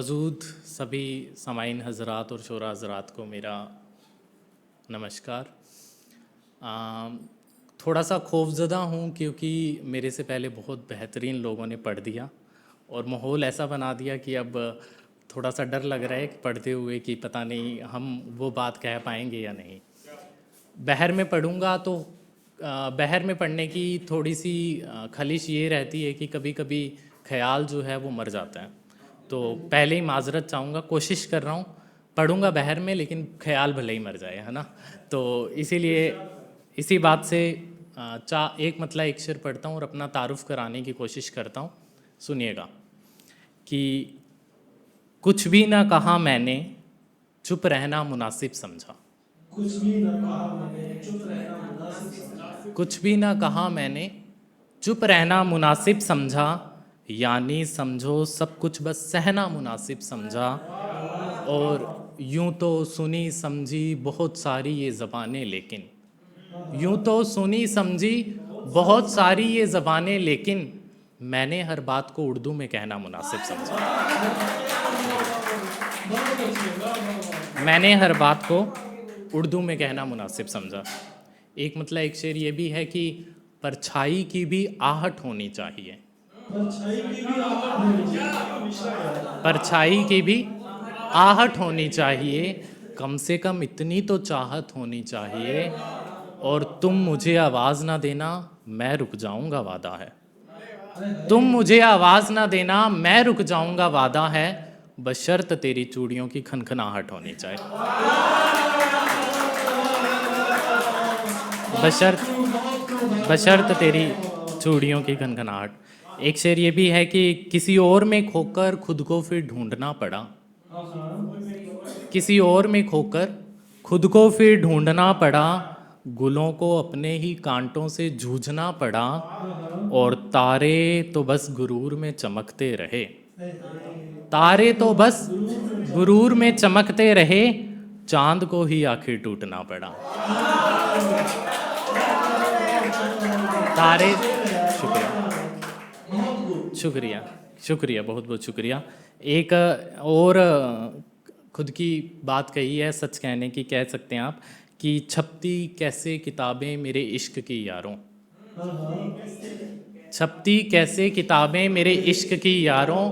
मौजूद सभी सामाईन हज़रात और शोरा हज़रात को मेरा नमस्कार। थोड़ा सा खौफज़दा हूँ क्योंकि मेरे से पहले बहुत बेहतरीन लोगों ने पढ़ दिया और माहौल ऐसा बना दिया कि अब थोड़ा सा डर लग रहा है कि पढ़ते हुए कि पता नहीं हम वो बात कह पाएंगे या नहीं। बहर में पढ़ूँगा तो बहर में पढ़ने की थोड़ी सी खलिश ये रहती है कि कभी कभी ख्याल जो है वो मर जाता है। तो पहले ही माजरत चाहूँगा, कोशिश कर रहा हूँ, पढ़ूँगा बहर में लेकिन ख्याल भले ही मर जाए, है ना। तो इसीलिए इसी बात से एक मतलब एक शेर पढ़ता हूँ और अपना तारुफ कराने की कोशिश करता हूँ। सुनिएगा कि कुछ भी ना कहा मैंने, चुप रहना मुनासिब समझा। कुछ भी न कहा मैंने, चुप रहना मुनासिब समझा। कुछ भी ना कहा मैंने, चुप रहना मुनासिब समझा, यानी समझो सब कुछ बस सहना मुनासिब समझा। और यूं तो सुनी समझी बहुत सारी ये ज़बानें लेकिन, यूं तो सुनी समझी बहुत सारी ये ज़बानें लेकिन, मैंने हर बात को उर्दू में कहना मुनासिब समझा। बहुत अच्छे, वाह वाह वाह। मैंने हर बात को उर्दू में कहना मुनासिब समझा। एक मतलब एक शेर ये भी है कि परछाई की भी आहट होनी चाहिए। परछाई की भी आहट होनी चाहिए, मिश्रा यार। परछाई की भी आहट होनी चाहिए, कम से कम इतनी तो चाहत होनी चाहिए। और तुम मुझे आवाज़ ना देना, मैं रुक जाऊंगा वादा है। तुम मुझे आवाज़ ना देना, मैं रुक जाऊंगा वादा है, बशर्त तेरी चूड़ियों की खनखनाहट होनी चाहिए। बशर्त बशर्त तेरी चूड़ियों की खनखनाहट। एक शेर ये भी है कि किसी और में खोकर खुद को फिर ढूंढना पड़ा। किसी और में खोकर खुद को फिर ढूंढना पड़ा, गुलों को अपने ही कांटों से जूझना पड़ा। और तारे तो बस गुरूर में चमकते रहे। तारे तो बस गुरूर में चमकते रहे, चांद को ही आखिर टूटना पड़ा। तारे शुक्रिया शुक्रिया शुक्रिया, बहुत बहुत शुक्रिया। एक और खुद की बात कही है, सच कहने की कह सकते हैं आप, कि छपती कैसे किताबें मेरे इश्क की यारों। छपती कैसे किताबें मेरे इश्क की यारों,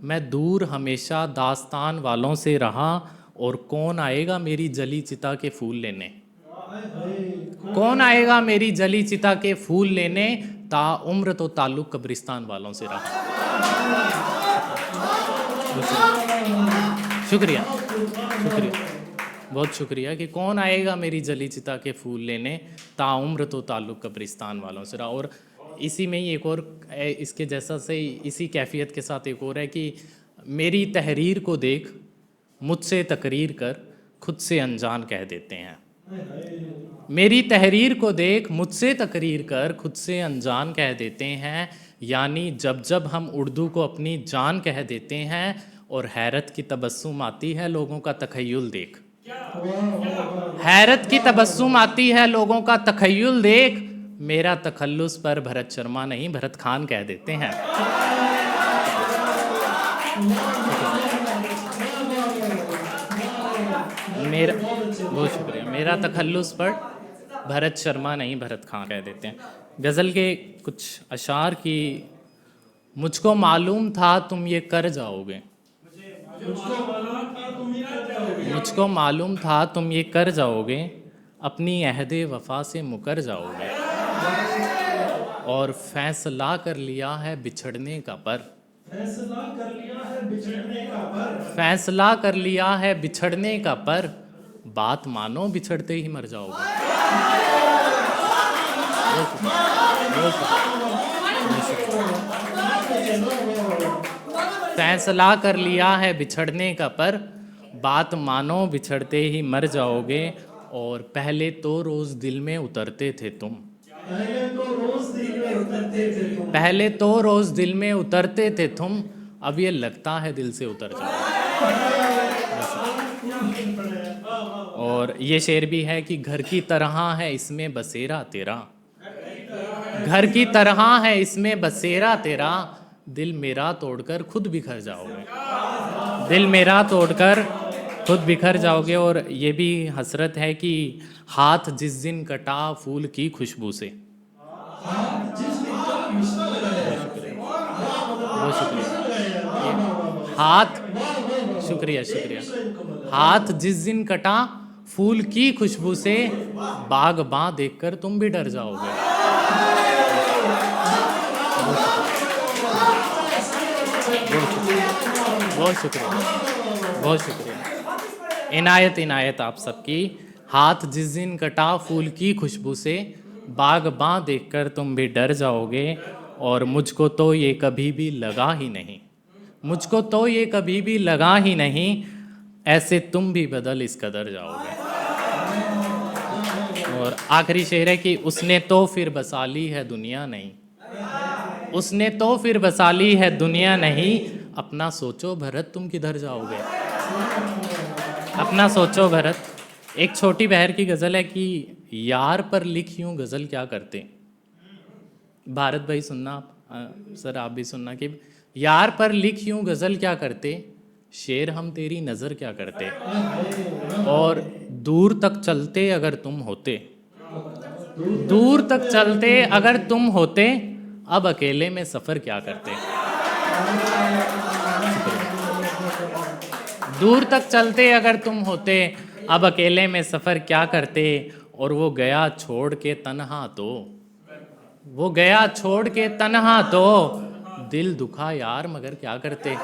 मैं दूर हमेशा दास्तान वालों से रहा। और कौन आएगा मेरी जली चिता के फूल लेने। कौन आएगा मेरी जली चिता के फूल लेने, ताउम्र तो ताल्लुक कब्रिस्तान वालों से रहा। शुक्रिया शुक्रिया, बहुत शुक्रिया। कि कौन आएगा मेरी जली चिता के फूल लेने, ताउम्र तो ताल्लुक कब्रिस्तान वालों से रहा। और इसी में ही एक और इसके जैसा से इसी कैफियत के साथ एक और है कि मेरी तहरीर को देख मुझसे तकरीर कर, खुद से अनजान कह देते हैं। मेरी तहरीर को देख मुझसे तकरीर कर, खुद से अनजान कह देते हैं। यानी जब जब हम उर्दू को अपनी जान कह देते हैं, और हैरत की तबस्सुम आती है लोगों का तखय्युल देख। हैरत की तबस्सुम आती है लोगों का तखय्युल देख, मेरा तखल्लुस पर भरत शर्मा नहीं भरत खान कह देते हैं। मेरा बहुत शुक्रिया। मेरा तखल्लुस पर भरत शर्मा नहीं भरत खान कह देते हैं। गज़ल के कुछ अशार की, मुझको मालूम था तुम ये कर जाओगे। मुझको मालूम था तुम ये कर जाओगे, अपनी अहदे वफा से मुकर जाओगे। और फैसला कर लिया है बिछड़ने का पर। फैसला कर लिया है बिछड़ने का पर। फैसला कर लिया है बिछड़ने का पर, बात मानो बिछड़ते ही मर जाओगे। फैसला कर लिया है बिछड़ने का पर, बात मानो बिछड़ते ही मर जाओगे। और पहले तो रोज़ दिल में उतरते थे तुम। पहले तो रोज दिल में उतरते थे तुम। पहले तो रोज़ दिल में उतरते थे तुम, अब ये लगता है दिल से उतर जाओगे। और ये शेर भी है कि घर की तरह है इसमें बसेरा तेरा। घर की तरह है इसमें बसेरा तेरा, दिल मेरा तोड़कर खुद बिखर जाओगे। दिल मेरा तोड़कर खुद बिखर जाओगे। और ये भी हसरत है कि हाथ जिस दिन कटा फूल की खुशबू से। जिस दिन तक मिसरा लगाया बहुत शुक्रिया, वाह बहुत शुक्रिया। ये वाह हाथ, वाह वाह शुक्रिया एक शुक्रिया। दूसरे को मुकम्मल है। हाथ जिस दिन कटा फूल की खुशबू से, बागबां देखकर तुम भी डर जाओगे। बहुत शुक्रिया, बहुत शुक्रिया, बहुत शुक्रिया। इनायत इनायत आप सबकी। हाथ जिस दिन कटा फूल की खुशबू से, बागबां देखकर तुम भी डर जाओगे। और मुझको तो ये कभी भी लगा ही नहीं, मुझको तो ये कभी भी लगा ही नहीं, ऐसे तुम भी बदल इस कदर जाओगे। और आखिरी शेर है कि उसने तो फिर बसा ली है दुनिया नहीं, उसने तो फिर बसा ली है दुनिया नहीं, अपना सोचो भरत तुम किधर जाओगे। अपना सोचो भरत। एक छोटी बहर की गज़ल है कि यार पर लिख यूं गज़ल क्या करते। भारत भाई सुनना आप, सर आप भी सुनना कि यार पर लिख यूं गज़ल क्या करते, शेर हम तेरी नज़र क्या करते। और दूर तक चलते अगर तुम होते, दूर तक चलते अगर तुम होते, अब अकेले में सफ़र क्या करते। दूर तक चलते अगर तुम होते, अब अकेले में सफ़र क्या करते। और वो गया छोड़ के तन्हा तो, वो गया छोड़ के तन्हा तो, दिल दुखा यार मगर क्या करते।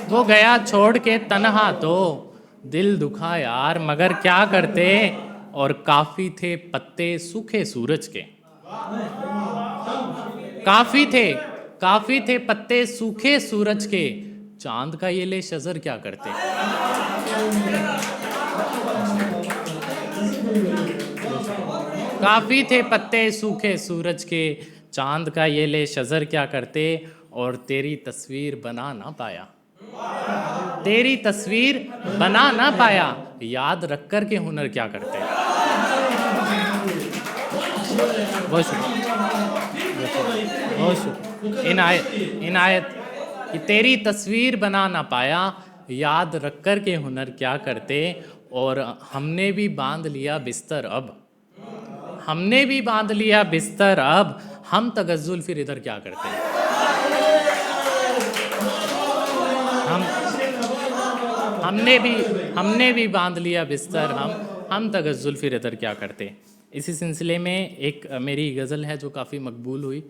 वो गया छोड़ के तन्हा तो, दिल दुखा यार मगर क्या करते। और काफ़ी थे पत्ते सूखे सूरज के, काफ़ी थे, काफ़ी थे पत्ते सूखे सूरज के, चांद का ये ले शजर क्या करते। काफ़ी थे पत्ते सूखे सूरज के, चांद का ये ले शजर क्या करते। और तेरी तस्वीर बना ना पाया, तेरी तस्वीर बना ना पाया, याद रख कर के हुनर क्या करते। बहुत शुक्रिया, बहुत शुक्रिया। इनायत इनायत कि तेरी तस्वीर बना ना पाया, याद रख कर के हुनर क्या करते। और हमने भी बांध लिया बिस्तर अब, हमने भी बांध लिया बिस्तर अब, हम तगज्जुल फिर इधर क्या करते। हम हमने भी बांध लिया बिस्तर हम तगज्जुल फिर इधर क्या करते। इसी सिलसिले में एक मेरी गज़ल है जो काफ़ी मकबूल हुई,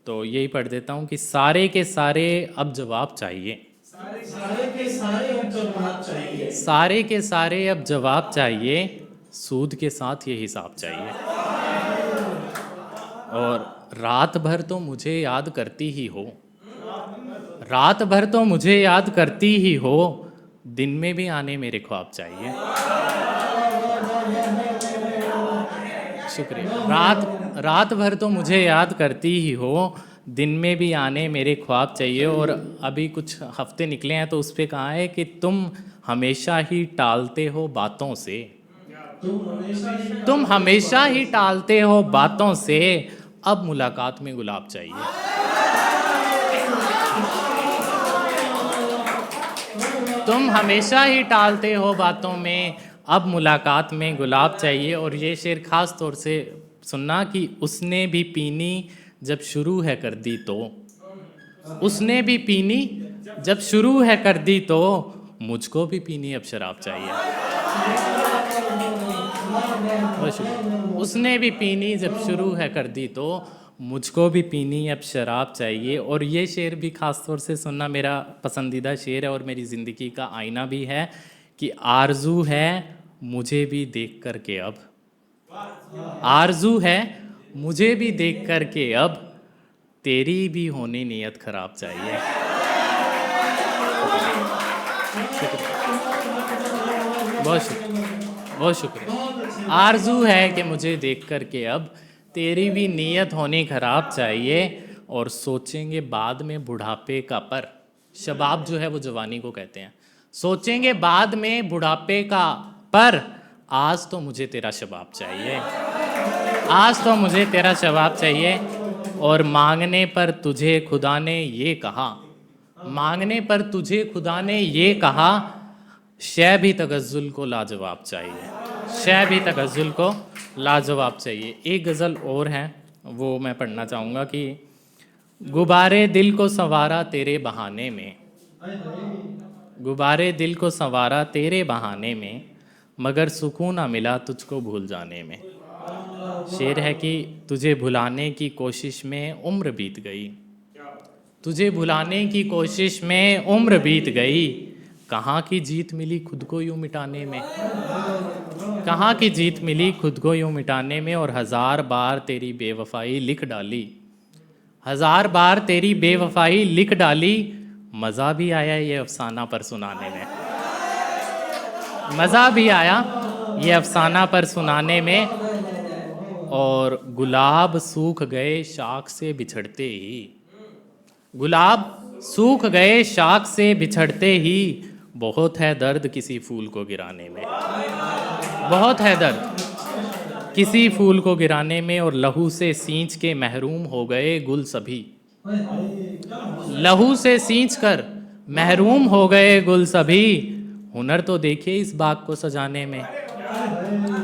तो यही पढ़ देता हूँ कि सारे के सारे अब जवाब चाहिए, सारे के सारे अब जवाब चाहिए, सारे के सारे अब जवाब चाहिए, सूद के साथ ये हिसाब चाहिए। और रात भर तो मुझे याद करती ही हो, रात भर तो मुझे याद करती ही हो, दिन में भी आने मेरे ख्वाब चाहिए। शुक्रिया। रात भर तो मुझे याद करती ही हो, दिन में भी आने मेरे ख्वाब चाहिए। और अभी कुछ हफ्ते निकले हैं तो उस पर कहा है कि तुम हमेशा ही टालते हो बातों से, तुम हमेशा ही टालते हो बातों से, अब मुलाकात में गुलाब चाहिए। तुम हमेशा ही टालते हो बातों में, अब मुलाकात में गुलाब चाहिए। और ये शेर ख़ास तौर से सुनना कि उसने भी पीनी जब शुरू है कर दी तो, उसने भी पीनी जब शुरू है कर दी तो, मुझको भी पीनी अब शराब चाहिए। उसने भी पीनी जब शुरू है कर दी तो, मुझको भी पीनी अब शराब चाहिए। और ये शेर भी ख़ास तौर से सुनना मेरा पसंदीदा शेर है और मेरी ज़िंदगी का आईना भी है कि आरज़ू है मुझे भी देख कर के अब, आरज़ू है मुझे भी देख कर के अब, तेरी भी होनी नीयत ख़राब चाहिए। बहुत शुक्रिया, बहुत शुक्रिया। आरज़ू है कि मुझे देख कर के अब, तेरी भी नीयत होनी ख़राब चाहिए। और सोचेंगे बाद में बुढ़ापे का पर, शबाब जो है वो जवानी को कहते हैं, सोचेंगे बाद में बुढ़ापे का पर, आज तो मुझे तेरा शबाब चाहिए, आज तो मुझे तेरा शबाब चाहिए। और मांगने पर तुझे खुदा ने ये कहा, मांगने पर तुझे खुदा ने ये कहा, शय भी तगज़्ज़ुल को लाजवाब चाहिए, शय भी तगज़्ज़ुल को लाजवाब चाहिए। एक गज़ल और है, वो मैं पढ़ना चाहूँगा कि गुब्बारे दिल को संवारा तेरे बहाने में, गुब्बारे दिल को संवारा तेरे बहाने में, मगर सुकून ना मिला तुझको भूल जाने में। शेर है कि तुझे भुलाने की कोशिश में उम्र बीत गई, तुझे भुलाने की कोशिश में उम्र बीत गई, कहाँ की जीत मिली खुद को यूं मिटाने में, कहाँ की जीत मिली खुद को यूं मिटाने में। और हजार बार तेरी बेवफाई लिख डाली, हजार बार तेरी बेवफाई लिख डाली, मज़ा भी आया ये अफसाना पर सुनाने में, मज़ा भी आया ये अफसाना पर सुनाने में। और गुलाब सूख गए शाख से बिछड़ते ही, गुलाब सूख गए शाख से बिछड़ते ही, बहुत है दर्द किसी फूल को गिराने में, बहुत है दर्द किसी फूल को गिराने में। और लहू से सींच के महरूम हो गए गुल सभी, लहू से सींच कर महरूम हो गए गुल सभी, हुनर तो देखिए इस बाग को सजाने में,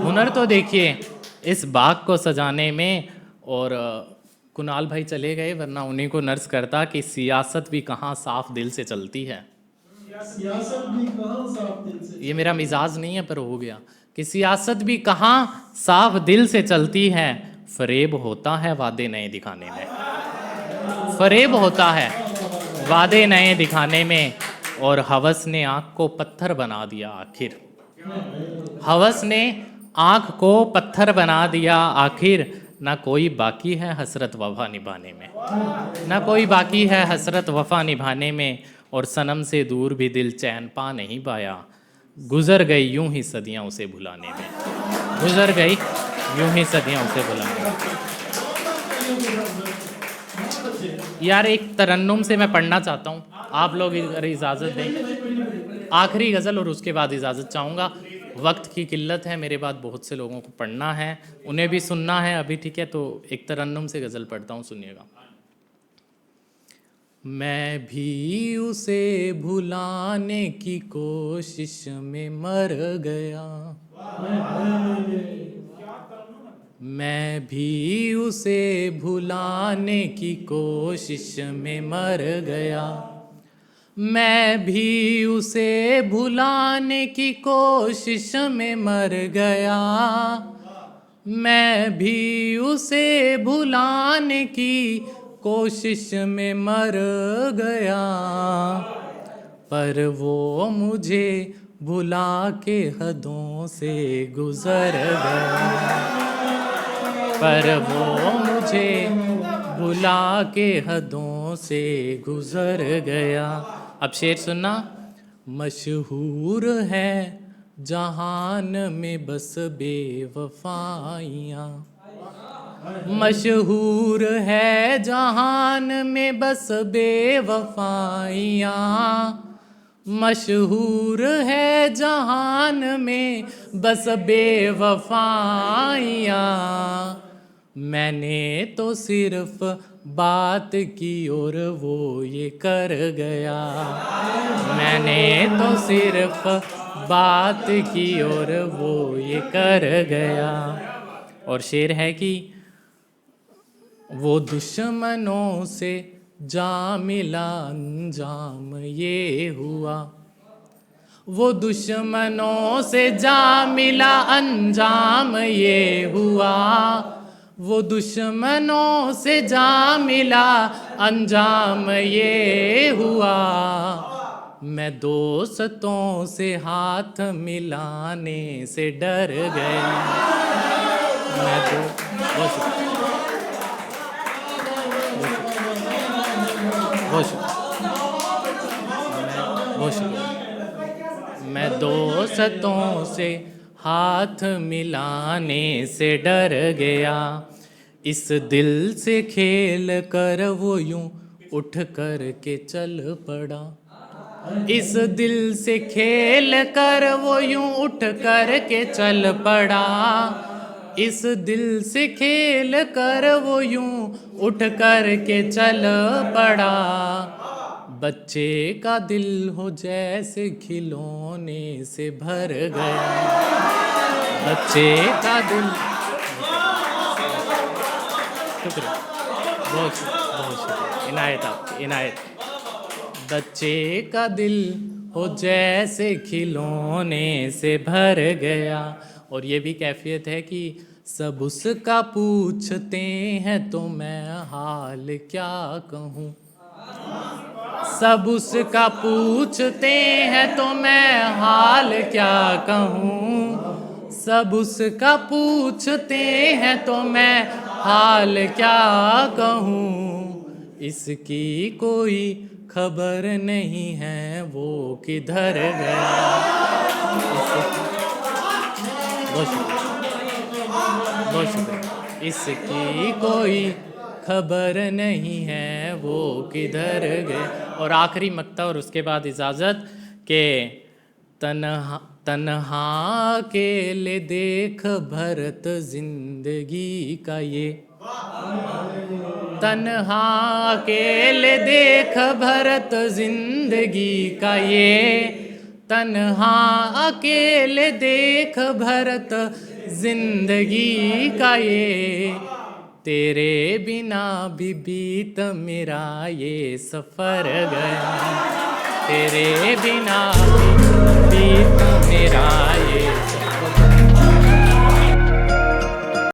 हुनर तो देखिए इस बाग को सजाने में। और कुणाल भाई चले गए, वरना उन्हीं को नर्स करता कि सियासत भी कहाँ साफ दिल से चलती है, सियासत भी कहाँ साफ दिल से। ये मेरा मिजाज नहीं है पर हो गया, कि सियासत भी कहाँ साफ दिल से चलती है, फरेब होता है वादे नए दिखाने में, फरेब होता है वादे नए दिखाने में। और हवस ने आँख को पत्थर बना दिया आखिर, हवस ने आँख को पत्थर बना दिया आखिर, ना कोई बाकी है हसरत वफा निभाने में, ना कोई बाकी है हसरत वफा निभाने में। और सनम से दूर भी दिल चैन पा नहीं पाया, गुजर गई यूं ही सदियां उसे भुलाने में, गुजर गई यूं ही सदियां उसे भुलाने में। यार एक तरन्नुम से मैं पढ़ना चाहता हूँ, आप लोग अगर इजाज़त दें, आखिरी गज़ल और उसके बाद इजाज़त चाहूँगा। वक्त की किल्लत है, मेरे बाद बहुत से लोगों को पढ़ना है, उन्हें भी सुनना है अभी, ठीक है। तो एक तरन्नुम से गज़ल पढ़ता हूँ, सुनिएगा। मैं भी उसे भुलाने की कोशिश में मर गया, मैं भी उसे भुलाने की कोशिश में मर गया, मैं भी उसे भुलाने की कोशिश में मर गया, मैं भी उसे भुलाने की कोशिश में मर गया, पर वो मुझे भुला के हदों से गुजर गया, पर वो मुझे भुला के हदों से गुजर गया। अब शेर सुनना। मशहूर है जहान में बस बेवफाइयाँ, मशहूर है जहान में बस बेवफाइयाँ, मशहूर है जहान में बस बेवफाइयाँ, मैंने तो सिर्फ बात की और वो ये कर गया, मैंने तो सिर्फ बात की और वो ये कर गया। और शेर है कि वो दुश्मनों से जा मिला अंजाम ये हुआ, वो दुश्मनों से जा मिला अंजाम ये हुआ, वो दुश्मनों से जा मिला अंजाम ये हुआ, मैं दोस्तों से हाथ मिलाने से डर गया, मैं मैं दोस्तों से हाथ मिलाने से डर गया, इस दिल से खेल कर वो यूं उठ कर के चल पड़ा, इस दिल से खेल कर वो यूं उठ कर के चल पड़ा, इस दिल से खेल कर वो यूं उठ कर के चल पड़ा, बच्चे का दिल हो जैसे खिलौने से भर गया, बच्चे का दिल। शुक्रिया, बहुत शुक्रिया, इनायत आपकी इनायत। बच्चे का दिल हो जैसे खिलौने से भर गया। और ये भी कैफियत है कि सब उसका पूछते हैं तो मैं हाल क्या कहूँ, सब उसका पूछते हैं तो मैं हाल क्या कहूँ, सब उसका पूछते हैं तो मैं हाल क्या कहूँ। इसकी कोई खबर नहीं है वो किधर गया। बहुत शुक्रिया। इसकी कोई खबर नहीं है वो किधर गए। और आखिरी मक्ता और उसके बाद इजाज़त के तन्हा तन्हा अकेले देख भरत जिंदगी का ये, तन्हा अकेले देख भरत जिंदगी का ये, तन्हा अकेले देख भरत जिंदगी का ये, तेरे बिना भी बीत मेरा ये सफ़र गया, तेरे बिना भी बीत मेरा ये